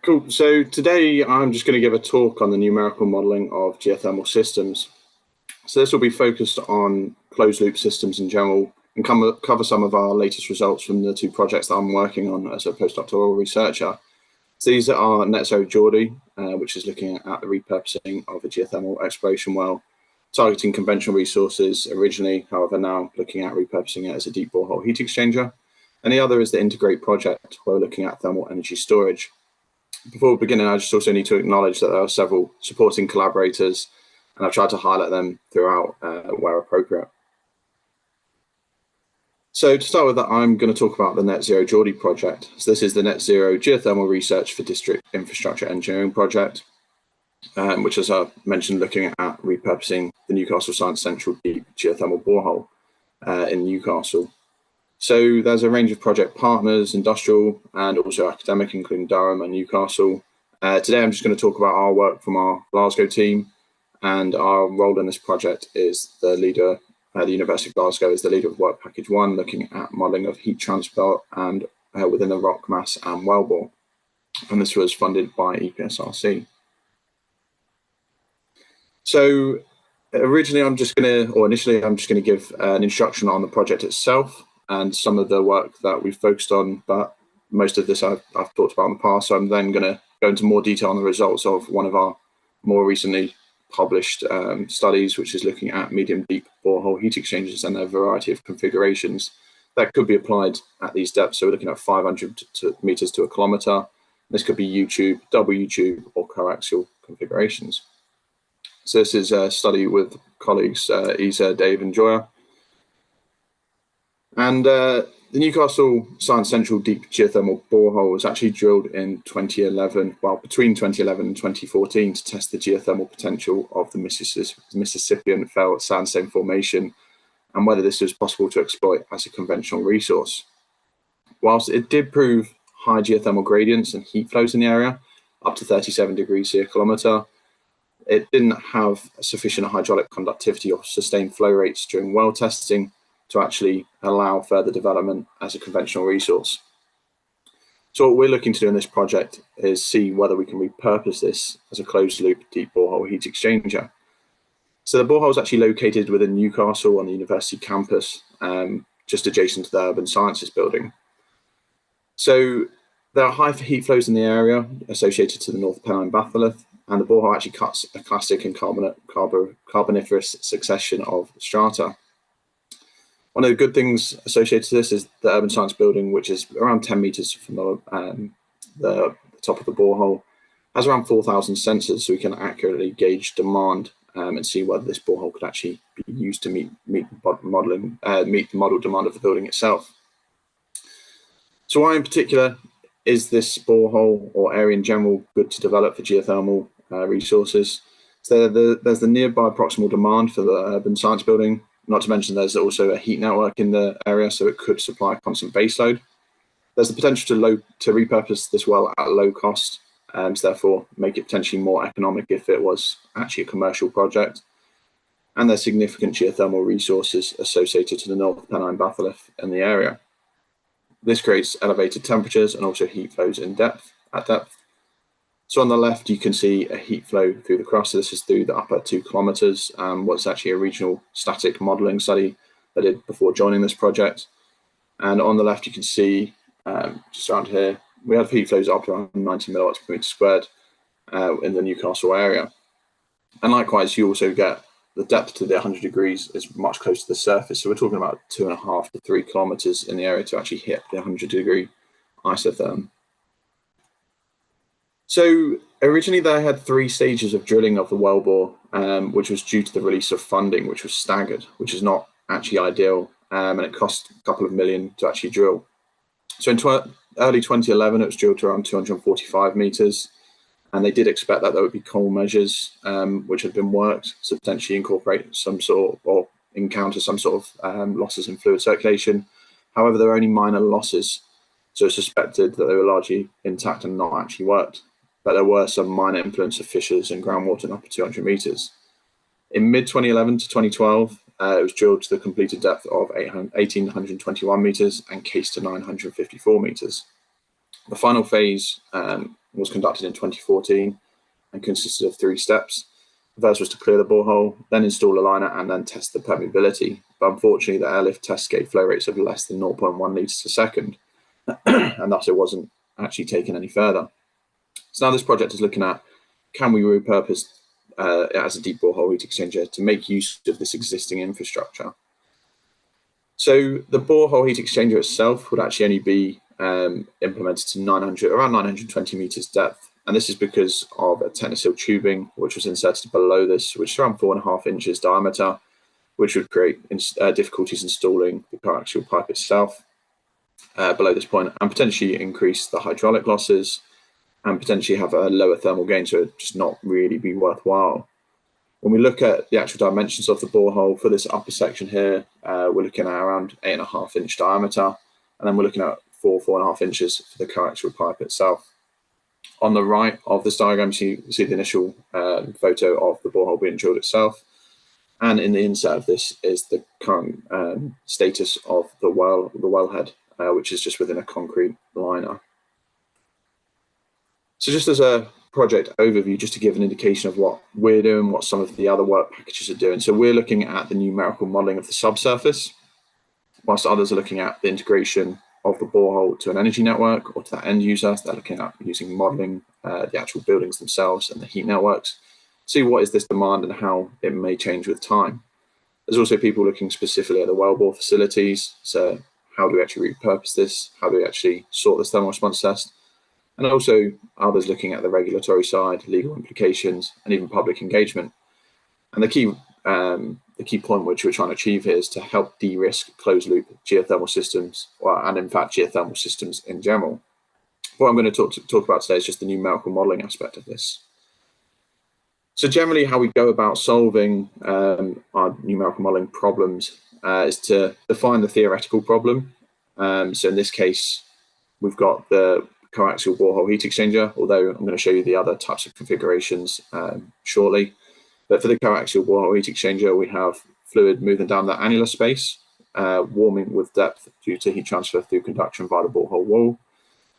Cool. So today I'm just going to give a talk on the numerical modelling of geothermal systems. So this will be focused on closed loop systems in general and cover some of our latest results from the two projects that I'm working on as a postdoctoral researcher. So these are NetZero Geordie, which is looking at the repurposing of a geothermal exploration well, targeting conventional resources originally, however now looking at repurposing it as a deep borehole heat exchanger. And the other is the Integrate project, where we're looking at thermal energy storage. Before beginning, I just also need to acknowledge that there are several supporting collaborators, and I've tried to highlight them throughout where appropriate. So to start with that, I'm going to talk about the NetZero Geordie project. So this is the NetZero Geothermal Research for District Infrastructure Engineering project, which, as I mentioned, looking at repurposing the Newcastle Science Central deep geothermal borehole in Newcastle. So there's a range of project partners, industrial and also academic, including Durham and Newcastle. Today I'm just going to talk about our work from our Glasgow team, and our role in this project is the leader, the University of Glasgow is the leader of Work Package 1, looking at modelling of heat transport and within the rock mass and wellbore. And this was funded by EPSRC. So initially I'm just going to give an introduction on the project itself and some of the work that we've focused on, but most of this I've talked about in the past. So I'm then going to go into more detail on the results of one of our more recently published studies, which is looking at medium deep borehole heat exchangers and a variety of configurations that could be applied at these depths. So we're looking at 500 meters to a kilometer. This could be U-tube, double U-tube, or coaxial configurations. So this is a study with colleagues Isa, Dave, and Joya. And the Newcastle Science Central deep geothermal borehole was actually drilled in 2011, well, between 2011 and 2014, to test the geothermal potential of the Mississippian Fell Sandstone Formation and whether this was possible to exploit as a conventional resource. Whilst it did prove high geothermal gradients and heat flows in the area, up to 37 degrees C a kilometre, it didn't have sufficient hydraulic conductivity or sustained flow rates during well testing to actually allow further development as a conventional resource. So what we're looking to do in this project is see whether we can repurpose this as a closed loop deep borehole heat exchanger. So the borehole is actually located within Newcastle on the university campus, just adjacent to the Urban Sciences building. So there are high heat flows in the area associated to the North Pennine batholith, and the borehole actually cuts a clastic and carboniferous succession of strata. One of the good things associated to this is the Urban Science building, which is around 10 meters from the top of the borehole, has around 4,000 sensors, so we can accurately gauge demand and see whether this borehole could actually be used to meet the model demand of the building itself. So why in particular is this borehole or area in general good to develop for geothermal resources? So there's the nearby proximal demand for the Urban Science building. Not to mention there's also a heat network in the area, so it could supply a constant baseload. There's the potential to repurpose this well at low cost, and therefore make it potentially more economic if it was actually a commercial project. And there's significant geothermal resources associated to the North Pennine batholith in the area. This creates elevated temperatures and also heat flows at depth. So on the left, you can see a heat flow through the crust. So this is through the upper 2 kilometers. What's actually a regional static modeling study I did before joining this project. And on the left, you can see just around here, we have heat flows up to around 90 milliwatts per meter squared in the Newcastle area. And likewise, you also get the depth to the 100 degrees is much closer to the surface. So we're talking about 2.5 to 3 kilometers in the area to actually hit the 100-degree isotherm. So originally they had 3 stages of drilling of the wellbore, which was due to the release of funding, which was staggered, which is not actually ideal, and it cost a couple of million to actually drill. So in early 2011, it was drilled to around 245 meters, and they did expect that there would be coal measures, which had been worked to potentially incorporate some sort or encounter some sort of losses in fluid circulation. However, there were only minor losses, so it's suspected that they were largely intact and not actually worked. But there were some minor influence of fissures and groundwater in up to 200 meters. In mid-2011 to 2012, it was drilled to the completed depth of 1,821 meters and cased to 954 meters. The final phase was conducted in 2014 and consisted of 3 steps. The first was to clear the borehole, then install a liner, and then test the permeability. But unfortunately, the airlift test gave flow rates of less than 0.1 litres a second, and thus it wasn't actually taken any further. So now this project is looking at, can we repurpose it as a deep borehole heat exchanger to make use of this existing infrastructure? So the borehole heat exchanger itself would actually only be implemented to around 920 meters depth. And this is because of a Technosil tubing, which was inserted below this, which is around 4.5 inches diameter, which would create difficulties installing the coaxial pipe itself below this point, and potentially increase the hydraulic losses and potentially have a lower thermal gain, so it just not really be worthwhile. When we look at the actual dimensions of the borehole for this upper section here, we're looking at around 8.5 inch diameter, and then we're looking at 4.5 inches for the coaxial pipe itself. On the right of this diagram, you see the initial photo of the borehole being drilled itself. And in the insert of this is the current status of the wellhead, which is just within a concrete liner. So just as a project overview, just to give an indication of what we're doing, what some of the other work packages are doing. So we're looking at the numerical modelling of the subsurface, whilst others are looking at the integration of the borehole to an energy network or to that end user. So they're looking at using modelling the actual buildings themselves and the heat networks, see what is this demand and how it may change with time. There's also people looking specifically at the wellbore facilities. So how do we actually repurpose this? How do we actually sort this thermal response test? And also others looking at the regulatory side, legal implications, and even public engagement. And the key point which we're trying to achieve here is to help de-risk closed-loop geothermal systems, and in fact geothermal systems in general. What I'm going to talk about today is just the numerical modelling aspect of this. So generally, how we go about solving our numerical modelling problems is to define the theoretical problem. So in this case, we've got the coaxial borehole heat exchanger, although I'm going to show you the other types of configurations shortly. But for the coaxial borehole heat exchanger, we have fluid moving down the annular space, warming with depth due to heat transfer through conduction via the borehole wall,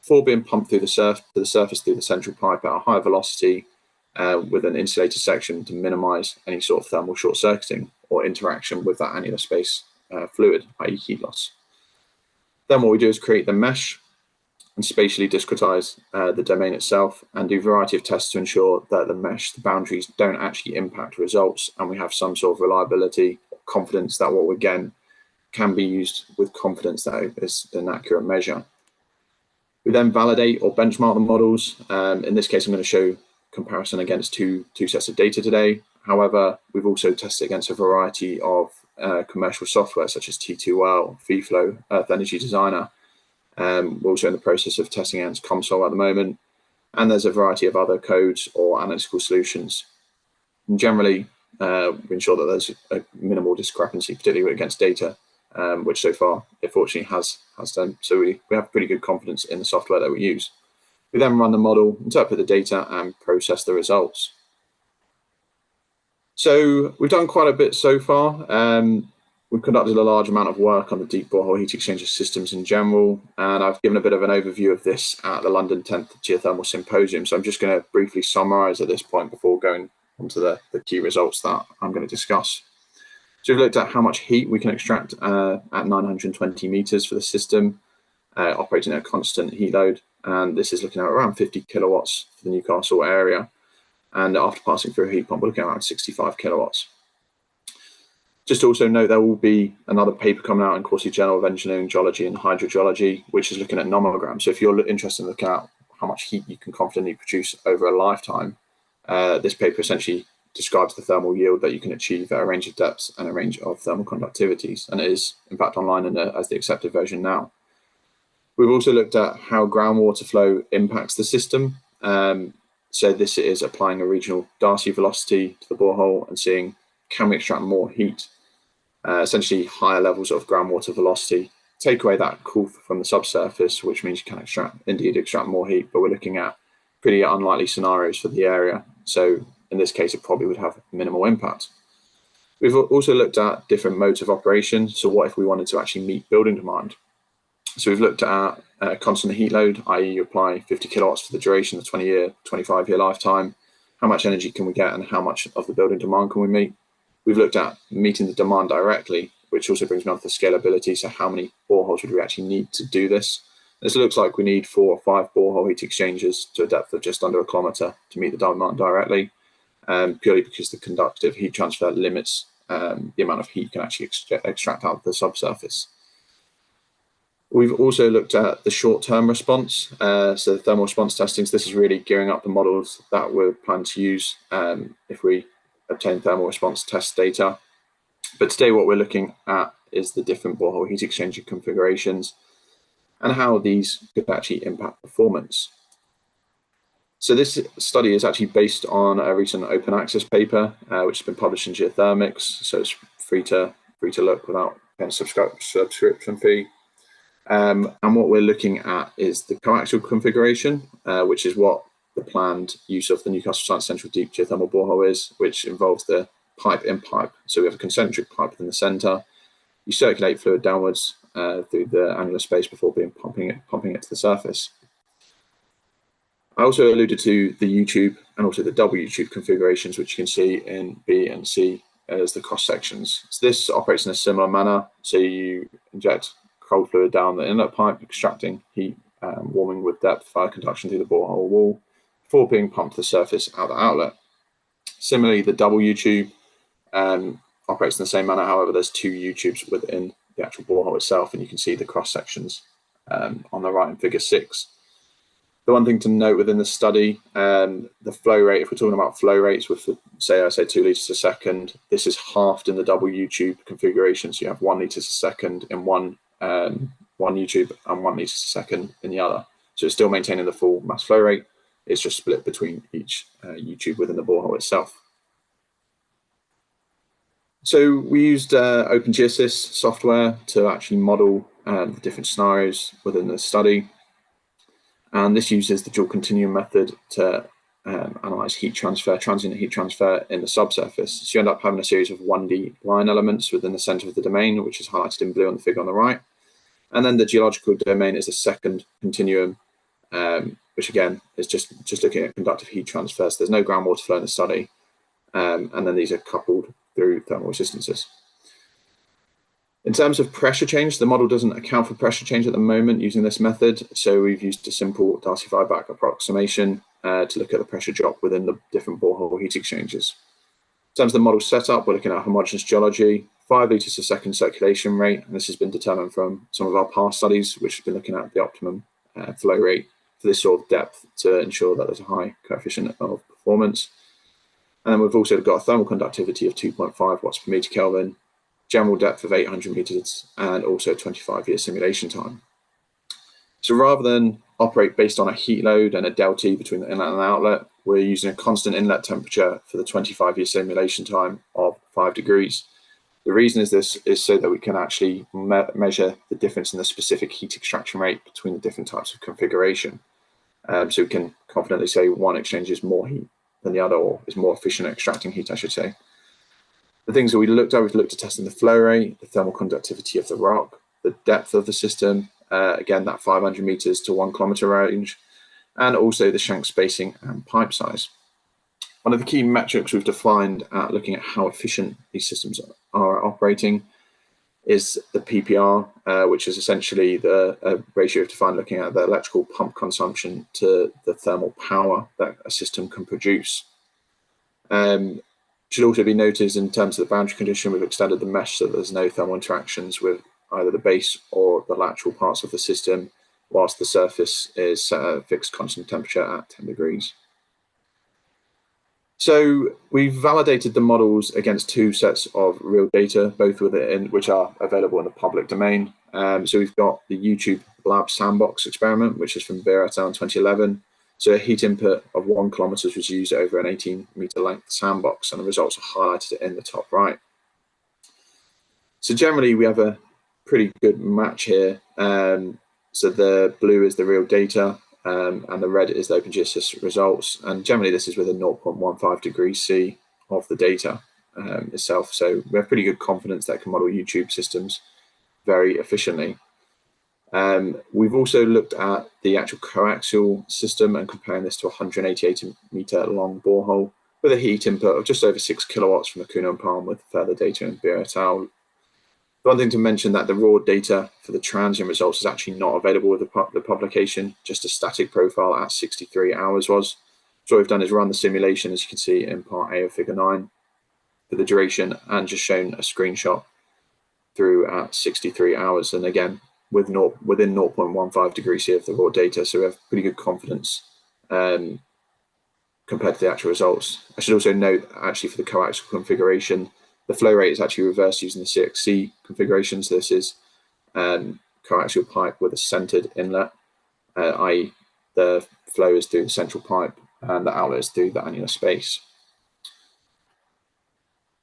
before being pumped through the surface through the central pipe at a high velocity with an insulated section to minimise any sort of thermal short-circuiting or interaction with that annular space fluid, i.e. heat loss. Then what we do is create the mesh and spatially discretize the domain itself and do a variety of tests to ensure that the mesh, the boundaries, don't actually impact results, and we have some sort of reliability, confidence that what we're getting can be used with confidence that is an accurate measure. We then validate or benchmark the models. In this case, I'm going to show comparison against two sets of data today. However, we've also tested against a variety of commercial software such as T2L, FeeFlow, Earth Energy Designer. We're also in the process of testing against ComSol at the moment, and there's a variety of other codes or analytical solutions. And generally, we ensure that there's a minimal discrepancy, particularly against data, which so far, unfortunately, has done. So we have pretty good confidence in the software that we use. We then run the model, interpret the data, and process the results. So we've done quite a bit so far. We've conducted a large amount of work on the deep borehole heat exchanger systems in general, and I've given a bit of an overview of this at the London 10th Geothermal Symposium. So I'm just going to briefly summarise at this point before going on to the key results that I'm going to discuss. So we've looked at how much heat we can extract at 920 metres for the system, operating at a constant heat load, and this is looking at around 50 kilowatts for the Newcastle area. And after passing through a heat pump, we're looking at around 65 kilowatts. Just to also note, there will be another paper coming out in Course Journal of Engineering Geology and Hydrogeology, which is looking at nomograms. So if you're interested in looking at how much heat you can confidently produce over a lifetime, this paper essentially describes the thermal yield that you can achieve at a range of depths and a range of thermal conductivities, and it is in fact online as the accepted version now. We've also looked at how groundwater flow impacts the system. So this is applying a regional Darcy velocity to the borehole and seeing, can we extract more heat? Essentially higher levels of groundwater velocity, take away that cool from the subsurface, which means you can extract more heat, but we're looking at pretty unlikely scenarios for the area. So in this case, it probably would have minimal impact. We've also looked at different modes of operation. So what if we wanted to actually meet building demand? So we've looked at constant heat load, i.e. you apply 50 kilowatts for the duration of the 20-year, 25-year lifetime. How much energy can we get and how much of the building demand can we meet? We've looked at meeting the demand directly, which also brings me on to the scalability. So how many boreholes would we actually need to do this? This looks like we need 4 or 5 borehole heat exchangers to a depth of just under 1 kilometre to meet the demand directly, purely because the conductive heat transfer limits the amount of heat you can actually extract out of the subsurface. We've also looked at the short-term response, so the thermal response testing. So this is really gearing up the models that we're planning to use if we obtain thermal response test data. But today what we're looking at is the different borehole heat exchanger configurations and how these could actually impact performance. So this study is actually based on a recent open access paper, which has been published in Geothermics. So it's free to look without paying a subscription fee. And what we're looking at is the coaxial configuration, which is what the planned use of the Newcastle Science Central Deep Geothermal Borehole is, which involves the pipe in pipe. So we have a concentric pipe in the center. You circulate fluid downwards through the annular space before pumping it to the surface. I also alluded to the U-tube and also the double U-tube configurations, which you can see in B and C as the cross sections. So this operates in a similar manner. So you inject cold fluid down the inlet pipe, extracting heat, warming with depth via conduction through the borehole wall before being pumped to the surface out the outlet. Similarly, the double U-tube operates in the same manner. However, there's 2 U-tubes within the actual borehole itself, and you can see the cross sections on the right in figure 6. The one thing to note within the study, the flow rate, if we're talking about flow rates with, say 2 litres a second, this is halved in the double U-tube configuration. So you have 1 litre a second in one U-tube and 1 litre a second in the other. So it's still maintaining the full mass flow rate. It's just split between each U-tube within the borehole itself. So we used OpenGeosys software to actually model the different scenarios within the study. And this uses the dual continuum method to analyze heat transfer, transient heat transfer in the subsurface. So you end up having a series of 1D line elements within the center of the domain, which is highlighted in blue on the figure on the right. And then the geological domain is the second continuum, which again is just looking at conductive heat transfer. So there's no groundwater flow in the study. And then these are coupled through thermal resistances. In terms of pressure change, the model doesn't account for pressure change at the moment using this method. So we've used a simple Darcy-Weisbach approximation to look at the pressure drop within the different borehole heat exchangers. In terms of the model setup, we're looking at homogeneous geology, 5 litres a second circulation rate. And this has been determined from some of our past studies, which have been looking at the optimum flow rate for this sort of depth to ensure that there's a high coefficient of performance. And then we've also got a thermal conductivity of 2.5 watts per meter Kelvin, general depth of 800 meters, and also 25-year simulation time. So rather than operate based on a heat load and a delta between the inlet and the outlet, we're using a constant inlet temperature for the 25-year simulation time of 5 degrees. The reason is this is so that we can actually measure the difference in the specific heat extraction rate between the different types of configuration. So we can confidently say one exchange is more heat than the other, or is more efficient at extracting heat, I should say. The things that we've looked at testing the flow rate, the thermal conductivity of the rock, the depth of the system, again, that 500 meters to 1 kilometer range, and also the shank spacing and pipe size. One of the key metrics we've defined at looking at how efficient these systems are operating is the PPR, which is essentially the ratio we've defined looking at the electrical pump consumption to the thermal power that a system can produce. Should also be noted in terms of the boundary condition, we've extended the mesh so that there's no thermal interactions with either the base or the lateral parts of the system, whilst the surface is set at a fixed constant temperature at 10 degrees. So we've validated the models against 2 sets of real data, both within which are available in the public domain. So we've got the U-tube lab sandbox experiment, which is from Beer et al. In 2011. So a heat input of 1 kilometer was used over an 18-meter length sandbox, and the results are highlighted in the top right. So generally, we have a pretty good match here. So the blue is the real data, and the red is the OpenGeosys results. And generally, this is within 0.15 degrees C of the data itself. So we have pretty good confidence that can model U-tube systems very efficiently. We've also looked at the actual coaxial system and comparing this to a 188-metre long borehole with a heat input of just over 6 kilowatts from the Kuno and Palm, with further data in Bir et al. One thing to mention that the raw data for the transient results is actually not available with the publication, just a static profile at 63 hours was. So what we've done is run the simulation, as you can see in part A of figure 9, for the duration, and just shown a screenshot through at 63 hours. And again, within 0.15 degrees C of the raw data, so we have pretty good confidence compared to the actual results. I should also note, actually, for the coaxial configuration, the flow rate is actually reversed using the CXC configuration. So this is coaxial pipe with a centered inlet, i.e. the flow is through the central pipe and the outlet is through the annular space.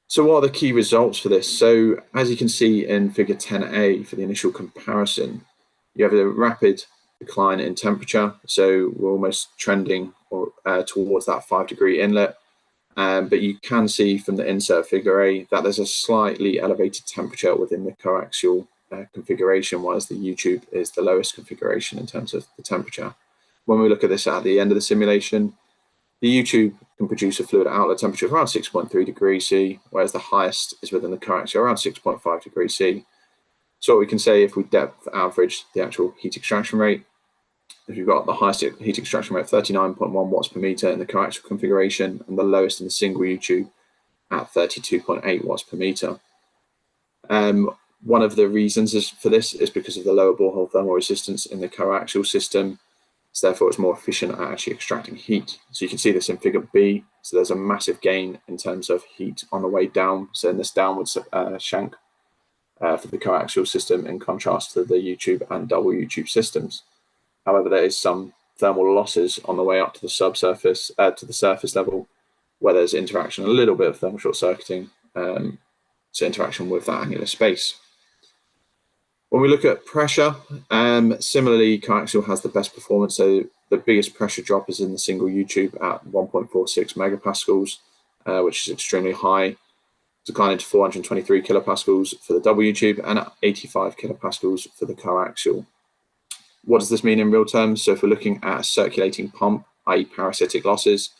So what are the key results for this? So as you can see in figure 10A, for the initial comparison, you have a rapid decline in temperature. So we're almost trending towards that 5-degree inlet. But you can see from the insert figure A that there's a slightly elevated temperature within the coaxial configuration, whereas the U-tube is the lowest configuration in terms of the temperature. When we look at this at the end of the simulation, the U-tube can produce a fluid outlet temperature of around 6.3 degrees C, whereas the highest is within the coaxial around 6.5 degrees C. So what we can say, if we depth average the actual heat extraction rate, if you've got the highest heat extraction rate of 39.1 watts per meter in the coaxial configuration and the lowest in the single U-tube at 32.8 watts per meter. One of the reasons for this is because of the lower borehole thermal resistance in the coaxial system. So therefore, it's more efficient at actually extracting heat. So you can see this in figure B. So there's a massive gain in terms of heat on the way down. So in this downwards shank for the coaxial system, in contrast to the U-tube and double U-tube systems. However, there is some thermal losses on the way up to the subsurface, to the surface level, where there's interaction, a little bit of thermal short circuiting, so interaction with that annular space. When we look at pressure, similarly, coaxial has the best performance. So the biggest pressure drop is in the single U-tube at 1.46 megapascals, which is extremely high, declining to 423 kilopascals for the double U-tube and at 85 kilopascals for the coaxial. What does this mean in real terms? So if we're looking at a circulating pump, i.e. parasitic losses,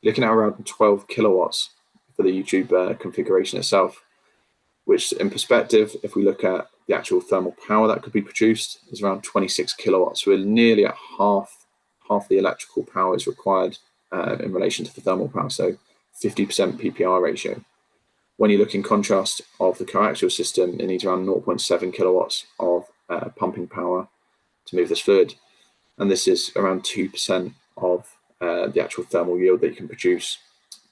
looking at around 12 kilowatts for the U-tube configuration itself, which in perspective, if we look at the actual thermal power that could be produced, is around 26 kilowatts. So we're nearly at half the electrical power is required in relation to the thermal power, so 50% PPR ratio. When you look in contrast of the coaxial system, it needs around 0.7 kilowatts of pumping power to move this fluid, and this is around 2% of the actual thermal yield that you can produce.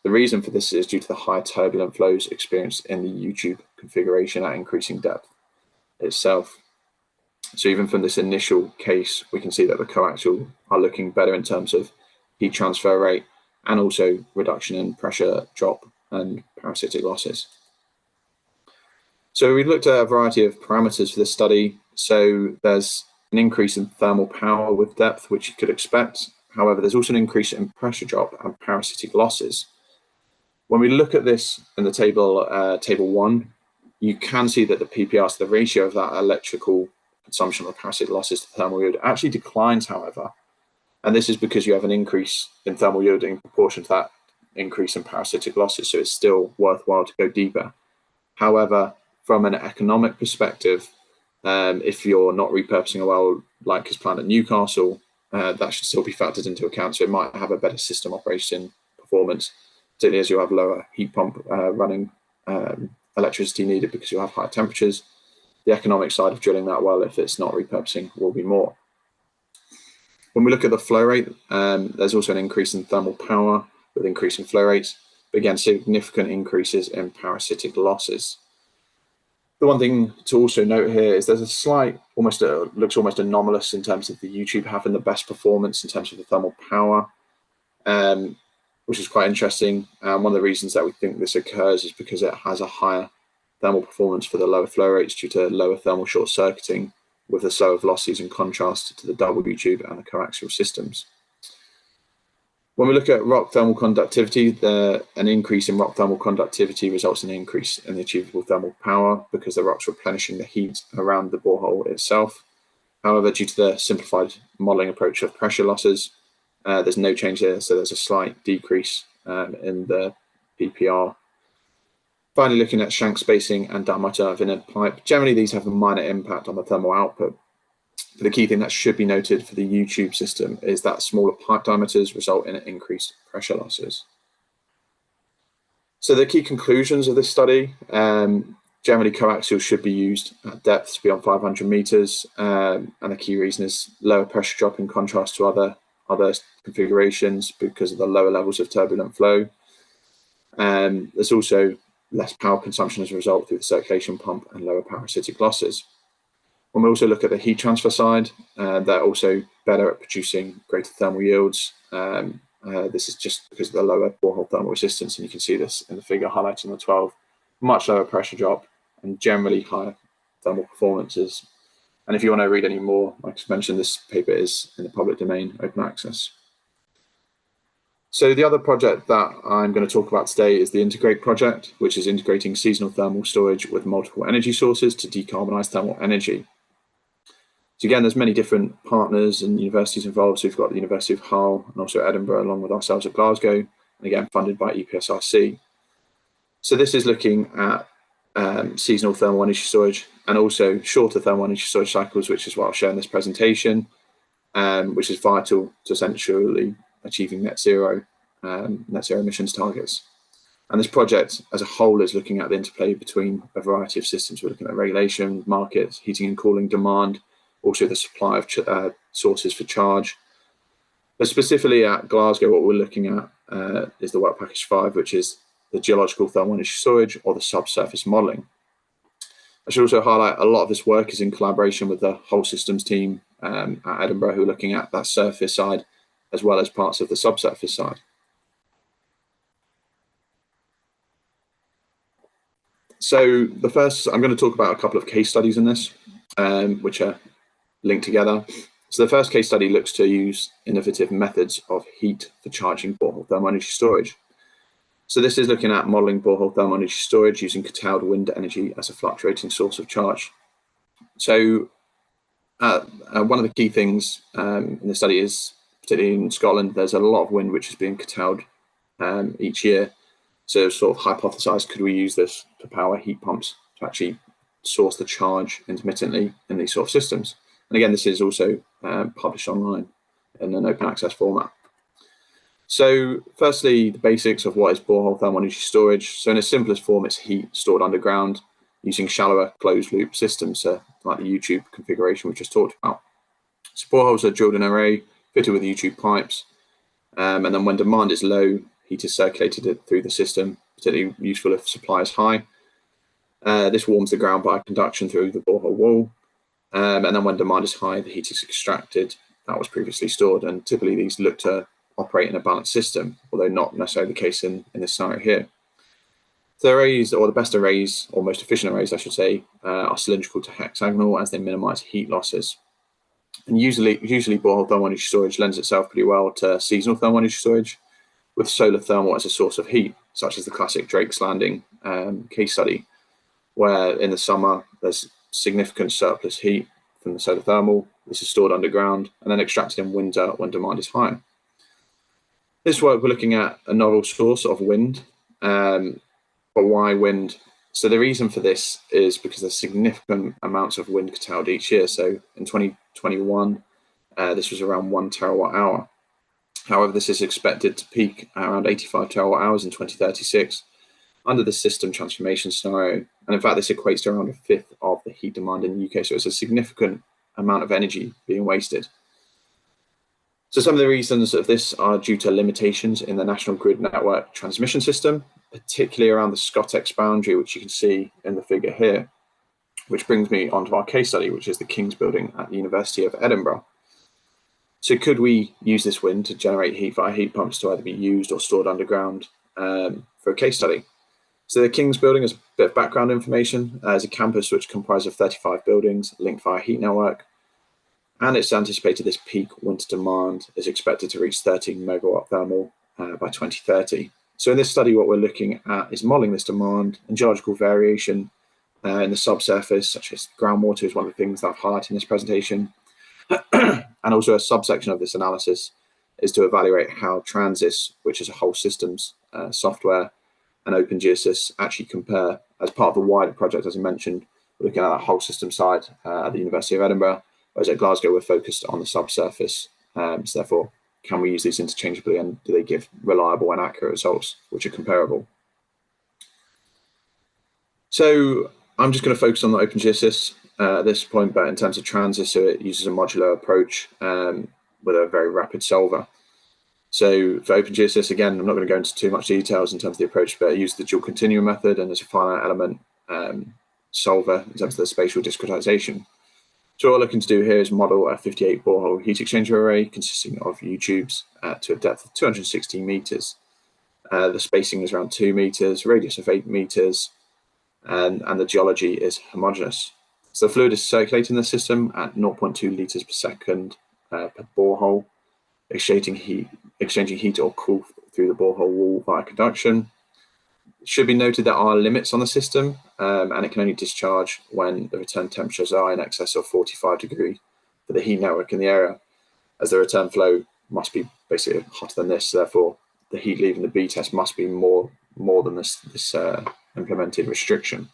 The reason for this is due to the high turbulent flows experienced in the U-tube configuration at increasing depth itself. So even from this initial case, we can see that the coaxial are looking better in terms of heat transfer rate and also reduction in pressure drop and parasitic losses. So we looked at a variety of parameters for this study. So there's an increase in thermal power with depth, which you could expect. However, there's also an increase in pressure drop and parasitic losses. When we look at this in the table 1, you can see that the PPR, so the ratio of that electrical consumption of parasitic losses to thermal yield, actually declines, however. And this is because you have an increase in thermal yield in proportion to that increase in parasitic losses, so it's still worthwhile to go deeper. However, from an economic perspective, if you're not repurposing a well like is planned at Newcastle, that should still be factored into account. So it might have a better system operation performance, particularly as you have lower heat pump running electricity needed because you'll have higher temperatures. The economic side of drilling that well, if it's not repurposing, will be more. When we look at the flow rate, there's also an increase in thermal power with increasing flow rates, but again, significant increases in parasitic losses. The one thing to also note here is there's a slight, looks almost anomalous in terms of the U-tube having the best performance in terms of the thermal power, which is quite interesting. One of the reasons that we think this occurs is because it has a higher thermal performance for the lower flow rates due to lower thermal short circuiting with the slower velocities in contrast to the double U-tube and the coaxial systems. When we look at rock thermal conductivity, an increase in rock thermal conductivity results in an increase in the achievable thermal power because the rock's replenishing the heat around the borehole itself. However, due to the simplified modelling approach of pressure losses, there's no change here, so there's a slight decrease in the PPR. Finally, looking at shank spacing and diameter of inner pipe, generally these have a minor impact on the thermal output. But the key thing that should be noted for the YouTube system is that smaller pipe diameters result in increased pressure losses. So the key conclusions of this study, generally coaxial should be used at depths beyond 500 meters, and the key reason is lower pressure drop in contrast to other configurations because of the lower levels of turbulent flow. There's also less power consumption as a result through the circulation pump and lower parasitic losses. When we also look at the heat transfer side, they're also better at producing greater thermal yields. This is just because of the lower borehole thermal resistance, and you can see this in the figure highlighted on the 12. Much lower pressure drop and generally higher thermal performances. And if you want to read any more, like I mentioned, this paper is in the public domain, open access. So the other project that I'm going to talk about today is the Integrate project, which is integrating seasonal thermal storage with multiple energy sources to decarbonize thermal energy. So again, there's many different partners and universities involved. So we've got the University of Hull and also Edinburgh, along with ourselves at Glasgow, and again, funded by EPSRC. So this is looking at seasonal thermal energy storage and also shorter thermal energy storage cycles, which is what I'll show in this presentation, which is vital to essentially achieving net zero emissions targets. And this project as a whole is looking at the interplay between a variety of systems. We're looking at regulation, markets, heating and cooling demand, also the supply of sources for charge. But specifically at Glasgow, what we're looking at is the Work Package 5, which is the geological thermal energy storage or the subsurface modelling. I should also highlight a lot of this work is in collaboration with the whole systems team at Edinburgh, who are looking at that surface side as well as parts of the subsurface side. So the first, I'm going to talk about a couple of case studies in this, which are linked together. So the first case study looks to use innovative methods of heat for charging borehole thermal energy storage. So this is looking at modelling borehole thermal energy storage using curtailed wind energy as a fluctuating source of charge. So one of the key things in the study is, particularly in Scotland, there's a lot of wind which is being curtailed each year. So sort of hypothesised, could we use this to power heat pumps to actually source the charge intermittently in these sort of systems? And again, this is also published online in an open access format. So firstly, the basics of what is borehole thermal energy storage. So in its simplest form, it's heat stored underground using shallower closed loop systems, like the YouTube configuration we just talked about. So boreholes are drilled in an array, fitted with YouTube pipes, and then when demand is low, heat is circulated through the system, particularly useful if supply is high. This warms the ground by conduction through the borehole wall, and then when demand is high, the heat is extracted that was previously stored, and typically these look to operate in a balanced system, although not necessarily the case in this scenario here. The arrays, or the best arrays, or most efficient arrays, I should say, are cylindrical to hexagonal as they minimize heat losses. And usually borehole thermal energy storage lends itself pretty well to seasonal thermal energy storage, with solar thermal as a source of heat, such as the classic Drake's Landing case study, where in the summer there's significant surplus heat from the solar thermal. This is stored underground and then extracted in winter when demand is high. This work, we're looking at a novel source of wind, but why wind? So the reason for this is because there's significant amounts of wind curtailed each year. So in 2021, this was around 1 terawatt hour. However, this is expected to peak around 85 terawatt hours in 2036 under the system transformation scenario. And in fact, this equates to around a fifth of the heat demand in the UK. So it's a significant amount of energy being wasted. So some of the reasons of this are due to limitations in the national grid network transmission system, particularly around the SCOTEX boundary, which you can see in the figure here, which brings me onto our case study, which is the King's Building at the University of Edinburgh. So could we use this wind to generate heat via heat pumps to either be used or stored underground for a case study? So the King's Building is a bit of background information. It's a campus which comprises of 35 buildings linked via heat network. And it's anticipated this peak winter demand is expected to reach 13 megawatt thermal by 2030. So in this study, what we're looking at is modelling this demand and geological variation in the subsurface, such as groundwater is one of the things that I've highlighted in this presentation, And also a subsection of this analysis is to evaluate how Transys, which is a whole systems software, and OpenGeoSys actually compare as part of the wider project. As I mentioned, we're looking at that whole system side at the University of Edinburgh, whereas at Glasgow we're focused on the subsurface. So therefore, can we use these interchangeably, and do they give reliable and accurate results which are comparable? So I'm just going to focus on the OpenGeoSys at this point, but in terms of Transys, so it uses a modular approach with a very rapid solver. So for OpenGeoSys, again, I'm not going to go into too much details in terms of the approach, but I use the dual continuum method and there's a finite element solver in terms of the spatial discretization. So what we're looking to do here is model a 58 borehole heat exchanger array consisting of U-tubes to a depth of 216 meters. The spacing is around 2 meters, radius of 8 meters, and the geology is homogeneous. So the fluid is circulating the system at 0.2 liters per second per borehole, exchanging heat or cool through the borehole wall via conduction. It should be noted there are limits on the system, and it can only discharge when the return temperatures are in excess of 45 degrees for the heat network in the area, as the return flow must be basically hotter than this. Therefore, the heat leaving the B test must be more than this implemented restriction.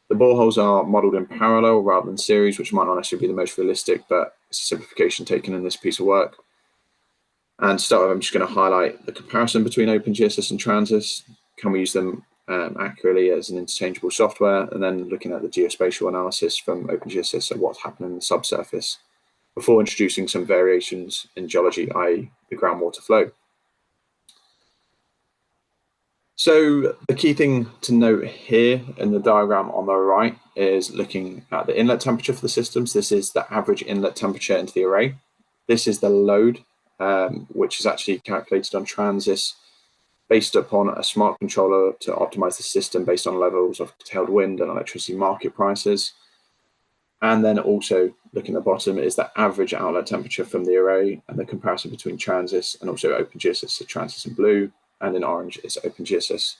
The boreholes are modelled in parallel rather than series, which might not necessarily be the most realistic, but it's a simplification taken in this piece of work. And to start with, I'm just going to highlight the comparison between OpenGeoSys and Transys. Can we use them accurately as an interchangeable software? And then looking at the geospatial analysis from OpenGeoSys and what's happening in the subsurface before introducing some variations in geology, i.e. the groundwater flow. So the key thing to note here in the diagram on the right is looking at the inlet temperature for the systems. This is the average inlet temperature into the array. This is the load, which is actually calculated on Transys based upon a smart controller to optimize the system based on levels of curtailed wind and electricity market prices. And then also looking at the bottom is the average outlet temperature from the array and the comparison between Transys and also OpenGeoSys. So Transys in blue and in orange is OpenGeoSys.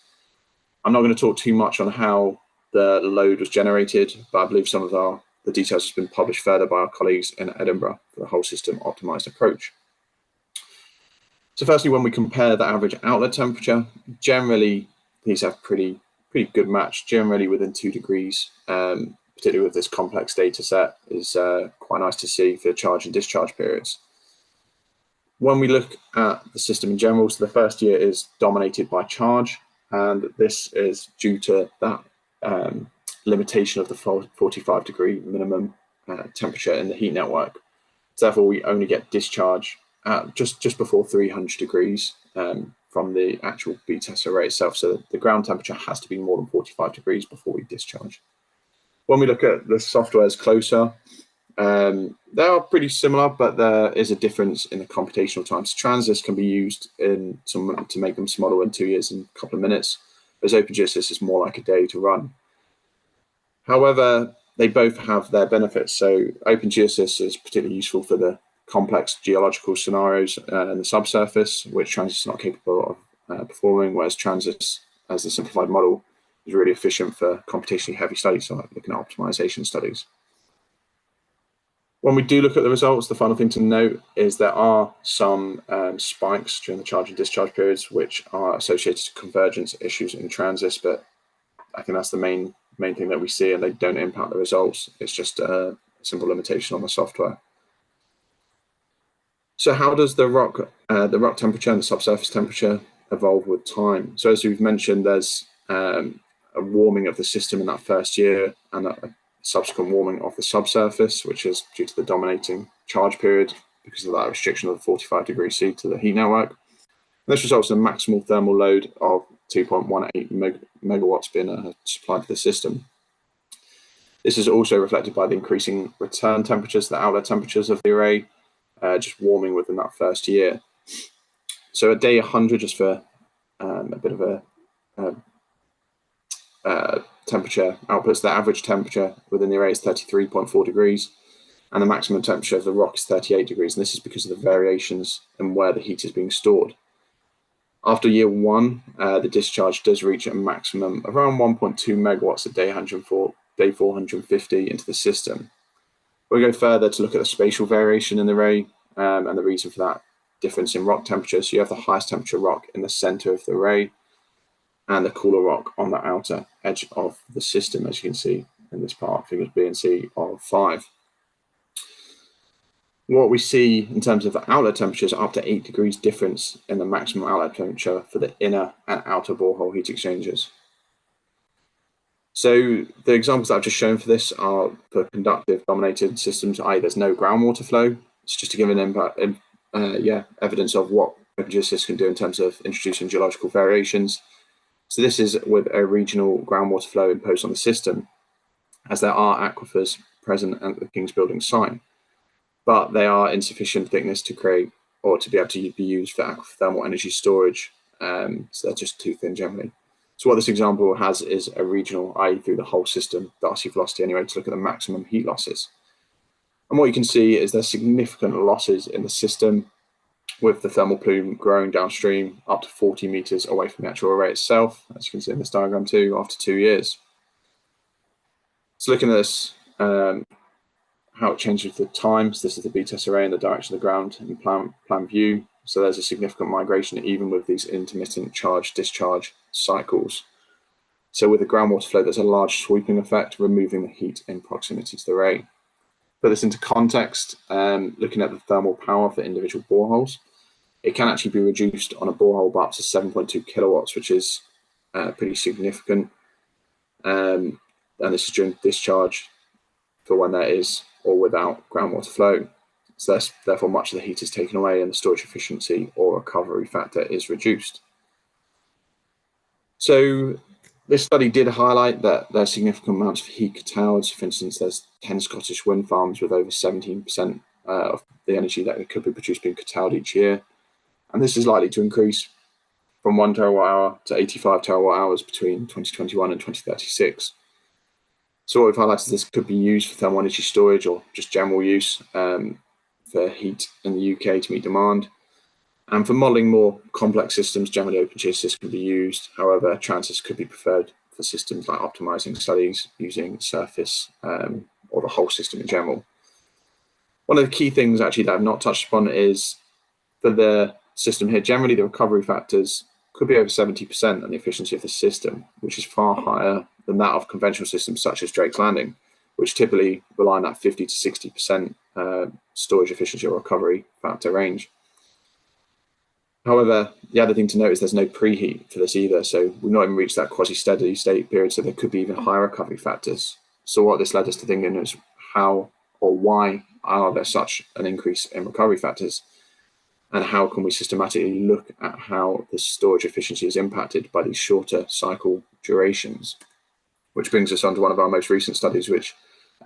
I'm not going to talk too much on how the load was generated, but I believe some of the details has been published further by our colleagues in Edinburgh for the whole system optimized approach. So firstly, when we compare the average outlet temperature, generally these have pretty good match, generally within 2 degrees, particularly with this complex data set is quite nice to see for charge and discharge periods. When we look at the system in general, so the first year is dominated by charge, and this is due to that limitation of the 45-degree minimum temperature in the heat network. So therefore, we only get discharge at just before 300 degrees from the actual B-test array itself. So the ground temperature has to be more than 45 degrees before we discharge. When we look at the softwares closer, they are pretty similar, but there is a difference in the computational time. So Transys can be used to make them model in 2 years and a couple of minutes, whereas OpenGeoSys is more like a day to run. However, they both have their benefits. So OpenGeoSys is particularly useful for the complex geological scenarios in the subsurface, which Transys is not capable of performing, whereas Transys, as the simplified model, is really efficient for computationally heavy studies, so like looking at optimization studies. When we do look at the results, the final thing to note is there are some spikes during the charge and discharge periods, which are associated to convergence issues in Transys, but I think that's the main thing that we see, and they don't impact the results. It's just a simple limitation on the software. So how does the rock temperature and the subsurface temperature evolve with time? So as we've mentioned, there's a warming of the system in that first year and a subsequent warming of the subsurface, which is due to the dominating charge period because of that restriction of 45 degrees C to the heat network. And this results in a maximal thermal load of 2.18 megawatts being supplied to the system. This is also reflected by the increasing return temperatures, the outlet temperatures of the array, just warming within that first year. So at day 100, just for a bit of a temperature outputs, the average temperature within the array is 33.4 degrees, and the maximum temperature of the rock is 38 degrees. And this is because of the variations in where the heat is being stored. After year 1, the discharge does reach a maximum of around 1.2 megawatts at day 450 into the system. We'll go further to look at the spatial variation in the array and the reason for that difference in rock temperature. So you have the highest temperature rock in the center of the array and the cooler rock on the outer edge of the system, as you can see in this part, figures B and C of 5. What we see in terms of outlet temperatures are up to 8 degrees difference in the maximum outlet temperature for the inner and outer borehole heat exchangers. So the examples that I've just shown for this are for conductive dominated systems, i.e. there's no groundwater flow. It's just to give an evidence of what geosys can do in terms of introducing geological variations. So this is with a regional groundwater flow imposed on the system, as there are aquifers present at the King's Building site, but they are insufficient thickness to create or to be able to be used for thermal energy storage. So they're just too thin generally. So what this example has is a regional, i.e. through the whole system, Darcy velocity anyway, to look at the maximum heat losses. And what you can see is there's significant losses in the system, with the thermal plume growing downstream up to 40 meters away from the actual array itself, as you can see in this diagram too, after 2 years. So looking at this, how it changes with time. So this is the BTES array in the direction of the ground in plan view. So there's a significant migration even with these intermittent charge-discharge cycles. So with the groundwater flow, there's a large sweeping effect, removing the heat in proximity to the array. Put this into context, looking at the thermal power for individual boreholes, it can actually be reduced on a borehole by up to 7.2 kilowatts, which is pretty significant. And this is during discharge for when there is or without groundwater flow. So therefore much of the heat is taken away and the storage efficiency or recovery factor is reduced. So this study did highlight that there are significant amounts of heat curtailed. For instance, there's 10 Scottish wind farms with over 17% of the energy that could be produced being curtailed each year. And this is likely to increase from 1 terawatt hour to 85 terawatt hours between 2021 and 2036. So what we've highlighted is this could be used for thermal energy storage or just general use for heat in the UK to meet demand. And for modelling more complex systems, generally OpenGeoSys can be used. However, transits could be preferred for systems like optimising studies using surface or the whole system in general. One of the key things actually that I've not touched upon is for the system here, generally the recovery factors could be over 70% on the efficiency of the system, which is far higher than that of conventional systems such as Drake's Landing, which typically rely on that 50 to 60% storage efficiency or recovery factor range. However, the other thing to note is there's no preheat for this either, so we've not even reached that quasi-steady state period, so there could be even higher recovery factors. So what this led us to thinking is how or why are there such an increase in recovery factors, and how can we systematically look at how the storage efficiency is impacted by these shorter cycle durations, which brings us on to one of our most recent studies, which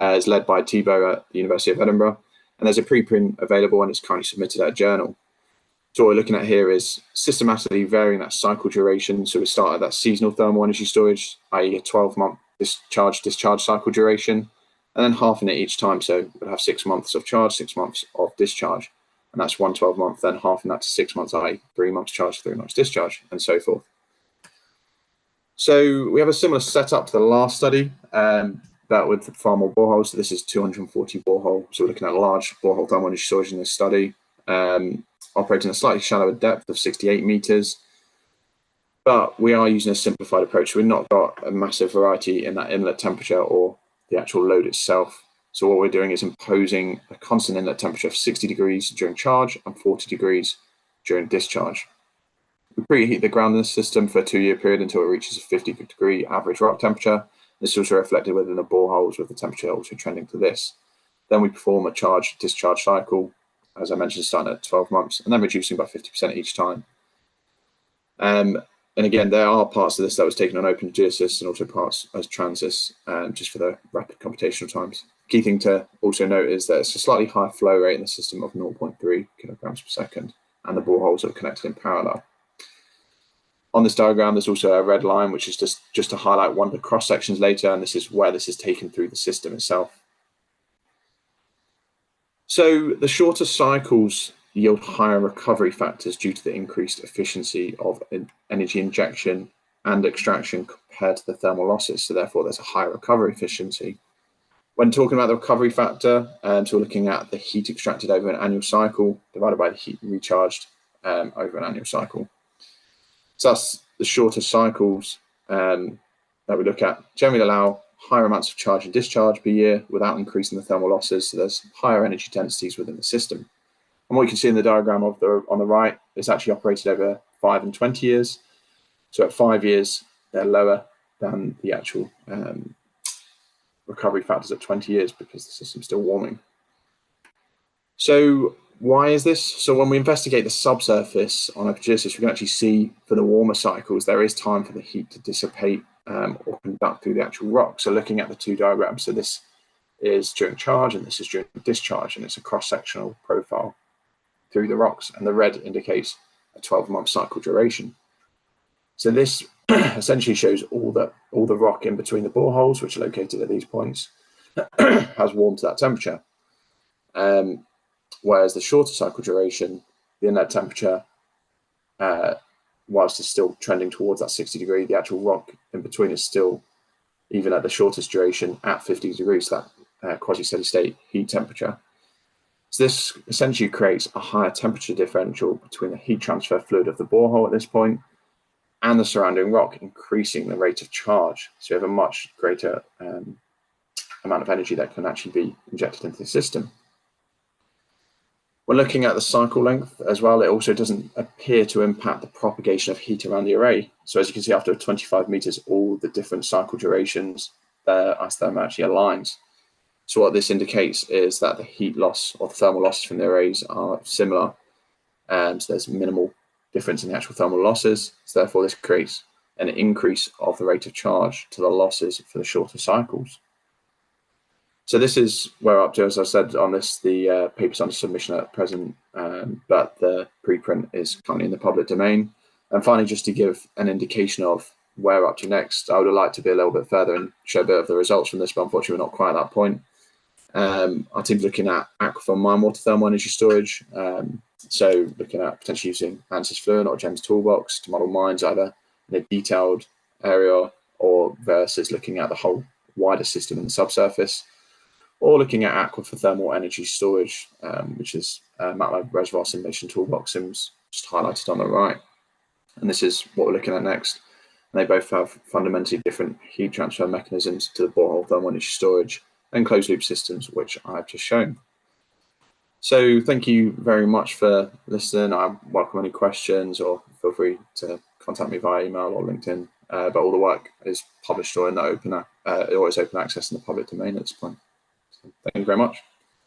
is led by Thibault at the University of Edinburgh, and there's a preprint available and it's currently submitted at a journal. So what we're looking at here is systematically varying that cycle duration. So we start at that seasonal thermal energy storage, i.e. a 12-month discharge cycle duration, and then halving it each time. So we'll have 6 months of charge, 6 months of discharge, and that's 1 12-month, then halving that to 6 months, i.e. 3 months charge, 3 months discharge, and so forth. So we have a similar setup to the last study, but with far more boreholes. So this is 240 borehole. So we're looking at a large borehole thermal energy storage in this study, operating a slightly shallower depth of 68 meters. But we are using a simplified approach. We've not got a massive variety in that inlet temperature or the actual load itself. So what we're doing is imposing a constant inlet temperature of 60 degrees during charge and 40 degrees during discharge. We preheat the ground in the system for a 2-year period until it reaches a 50-degree average rock temperature. This is also reflected within the boreholes with the temperature also trending to this. Then we perform a charge-discharge cycle, as I mentioned, starting at 12 months, and then reducing by 50% each time. And again, there are parts of this that was taken on OpenGeoSys and also parts as Transys, just for the rapid computational times. Key thing to also note is that it's a slightly higher flow rate in the system of 0.3 kilograms per second, and the boreholes are connected in parallel. On this diagram, there's also a red line, which is just to highlight one of the cross sections later, and this is where this is taken through the system itself. So the shorter cycles yield higher recovery factors due to the increased efficiency of energy injection and extraction compared to the thermal losses. So therefore, there's a higher recovery efficiency. When talking about the recovery factor, so we're looking at the heat extracted over an annual cycle divided by the heat recharged over an annual cycle. So that's the shorter cycles that we look at. Generally allow higher amounts of charge and discharge per year without increasing the thermal losses. So there's higher energy densities within the system. And what you can see in the diagram on the right is actually operated over 5 and 20 years. So at 5 years, they're lower than the actual recovery factors at 20 years because the system's still warming. So why is this? So when we investigate the subsurface on Geodesys, we can actually see for the warmer cycles, there is time for the heat to dissipate or conduct through the actual rock. So looking at the two diagrams, so this is during charge and this is during discharge, and it's a cross-sectional profile through the rocks, and the red indicates a 12-month cycle duration. So this essentially shows all the rock in between the boreholes, which are located at these points, has warmed to that temperature. Whereas the shorter cycle duration, the inlet temperature, whilst it's still trending towards that 60 degree, the actual rock in between is still, even at the shortest duration, at 50 degrees, so that quasi-steady state heat temperature. So this essentially creates a higher temperature differential between the heat transfer fluid of the borehole at this point and the surrounding rock, increasing the rate of charge. So you have a much greater amount of energy that can actually be injected into the system. When looking at the cycle length as well, it also doesn't appear to impact the propagation of heat around the array. So as you can see, after 25 meters, all the different cycle durations as them actually aligns. So what this indicates is that the heat loss or thermal losses from the arrays are similar. So there's minimal difference in the actual thermal losses. So therefore, this creates an increase of the rate of charge to the losses for the shorter cycles. So this is where we're up to. As I said on this, the paper's under submission at present, but the preprint is currently in the public domain. And finally, just to give an indication of where we're up to next, I would have liked to be a little bit further and show a bit of the results from this, but unfortunately, we're not quite at that point. Our team's looking at aquifer mine water thermal energy storage. So looking at potentially using ANSYS Fluent or GEMS Toolbox to model mines either in a detailed area or versus looking at the whole wider system in the subsurface, or looking at aquifer thermal energy storage, which is MATLAB Reservoir Simulation Toolbox sims just highlighted on the right. And this is what we're looking at next. And they both have fundamentally different heat transfer mechanisms to the borehole thermal energy storage and closed loop systems, which I've just shown. So thank you very much for listening. I welcome any questions, or feel free to contact me via email or LinkedIn. But all the work is published or in the always open access in the public domain at this point. So thank you very much.